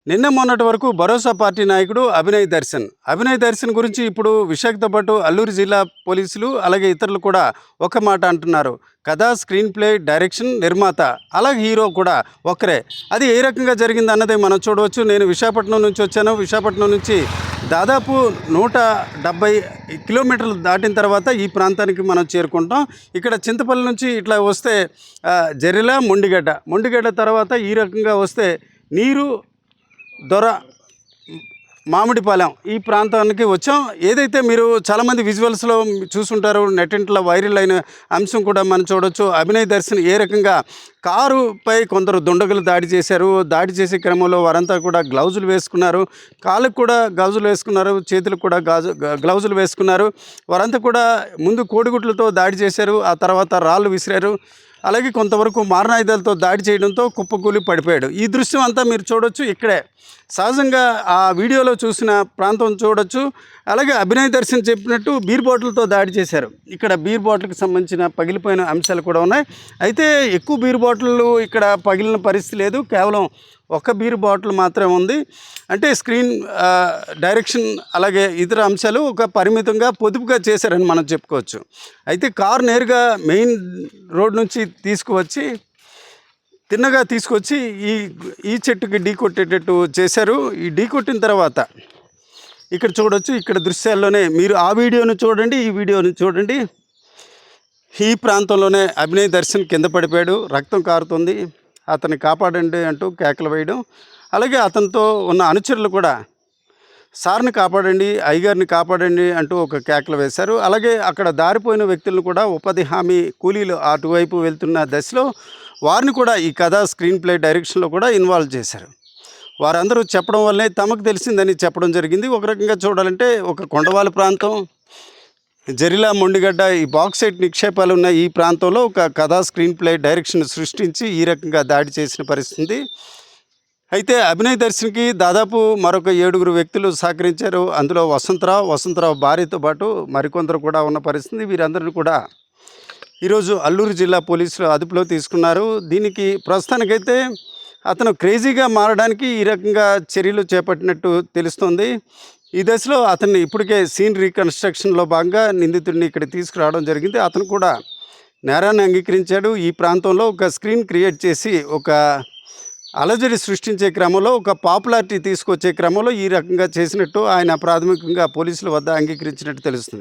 నిన్న మొన్నటి వరకు భరోసా పార్టీ నాయకుడు అభినయ్ దర్శన్. అభినయ్ దర్శన్ గురించి ఇప్పుడు విశాఖతో పాటు అల్లూరు జిల్లా పోలీసులు అలాగే ఇతరులు కూడా ఒక మాట అంటున్నారు. కథ, స్క్రీన్ ప్లే, డైరెక్షన్, నిర్మాత అలాగే హీరో కూడా ఒక్కరే. అది ఏ రకంగా జరిగింది అన్నది మనం చూడవచ్చు. నేను విశాఖపట్నం నుంచి వచ్చాను. విశాఖపట్నం నుంచి దాదాపు 170 కిలోమీటర్లు దాటిన తర్వాత ఈ ప్రాంతానికి మనం చేరుకుంటాం. ఇక్కడ చింతపల్లి నుంచి ఇట్లా వస్తే జెరిలా, మొండిగడ్డ తర్వాత ఈ రకంగా వస్తే నీరు దొర మామిడిపాలెం ఈ ప్రాంతానికి వచ్చాం. ఏదైతే మీరు చాలామంది విజువల్స్లో చూసుంటారు, నెట్టింట్లో వైరల్ అయిన అంశం కూడా మనం చూడవచ్చు. అభినయ్ దర్శన్ ఏ రకంగా కారుపై కొందరు దుండగులు దాడి చేశారు. దాడి చేసే క్రమంలో వారంతా కూడా గ్లౌజులు వేసుకున్నారు, కాళ్ళకు కూడా గాజులు వేసుకున్నారు, చేతులకు కూడా గ్లౌజులు వేసుకున్నారు. వారంతా కూడా ముందు కోడిగుడ్లతో దాడి చేశారు, ఆ తర్వాత రాళ్ళు విసిరారు. అలాగే కొంతవరకు మారణాయుధాలతో దాడి చేయడంతో కుప్పకూలి పడిపోయాడు. ఈ దృశ్యం అంతా మీరు చూడొచ్చు. ఇక్కడే సహజంగా ఆ వీడియోలో చూసిన ప్రాంతం చూడొచ్చు. అలాగే అభినయ్ దర్శన్ చెప్పినట్టు బీర్ బాటిల్తో దాడి చేశారు. ఇక్కడ బీర్ బాటిల్కి సంబంధించిన పగిలిపోయిన అంశాలు కూడా ఉన్నాయి. అయితే ఎక్కువ బీర్ బాటిళ్ళు ఇక్కడ పగిలిన పరిస్థితి లేదు. కేవలం ఒక బీర్ బాటిల్ మాత్రమే ఉంది. అంటే స్క్రీన్ డైరెక్షన్ అలాగే ఇతర అంశాలు ఒక పరిమితంగా పొదుపుగా చేశారని మనం చెప్పుకోవచ్చు. అయితే కారు నేరుగా మెయిన్ రోడ్ నుంచి తిన్నగా తీసుకొచ్చి ఈ చెట్టుకి ఢీ కొట్టేటట్టు చేశారు. ఈ ఢీ కొట్టిన తర్వాత ఇక్కడ చూడవచ్చు. ఇక్కడ దృశ్యాల్లోనే మీరు ఆ వీడియోను చూడండి, ఈ వీడియోని చూడండి. ఈ ప్రాంతంలోనే అభినయ్ దర్శన్ కింద పడిపోయాడు, రక్తం కారుతుంది. అతన్ని కాపాడండి అంటూ కేకలు వేయడం, అలాగే అతనితో ఉన్న అనుచరులు కూడా సార్ని కాపాడండి, అయ్యగారిని కాపాడండి అంటూ ఒక కేకలు వేశారు. అలాగే అక్కడ దారిపోయిన వ్యక్తులను కూడా ఉపాధి హామీ కూలీలు అటువైపు వెళ్తున్న దశలో వారిని కూడా ఈ కథ, స్క్రీన్ ప్లే, డైరెక్షన్లో కూడా ఇన్వాల్వ్ చేశారు. వారందరూ చెప్పడం వల్లే తమకు తెలిసిందని చెప్పడం జరిగింది. ఒక రకంగా చూడాలంటే ఒక కొండవాళ్ళ ప్రాంతం, జెరిలా, మొండిగడ్డ ఈ బాక్సైట్ నిక్షేపాలు ఉన్న ఈ ప్రాంతంలో ఒక కథ, స్క్రీన్ ప్లే, డైరెక్షన్ సృష్టించి ఈ రకంగా దాడి చేసిన పరిస్థితి. అయితే అభినయ్ దర్శన్కి దాదాపు మరొక 7 వ్యక్తులు సహకరించారు. అందులో వసంతరావు భార్యతో పాటు మరికొందరు కూడా ఉన్న పరిస్థితి. వీరందరినీ కూడా ఈరోజు అల్లూరు జిల్లా పోలీసులు అదుపులో తీసుకున్నారు. దీనికి ప్రస్తుతానికైతే అతను క్రేజీగా మారడానికి ఈ రకంగా చర్యలు చేపట్టినట్టు తెలుస్తోంది. ఈ దశలో అతన్ని ఇప్పటికే సీన్ రీకన్స్ట్రక్షన్లో భాగంగా నిందితుడిని ఇక్కడ తీసుకురావడం జరిగింది. అతను కూడా నేరాన్ని అంగీకరించాడు. ఈ ప్రాంతంలో ఒక స్క్రీన్ క్రియేట్ చేసి ఒక అలజడి సృష్టించే క్రమంలో, ఒక పాపులారిటీ తీసుకొచ్చే క్రమంలో ఈ రకంగా చేసినట్టు ఆయన ప్రాథమికంగా పోలీసుల వద్ద అంగీకరించినట్టు తెలుస్తుంది.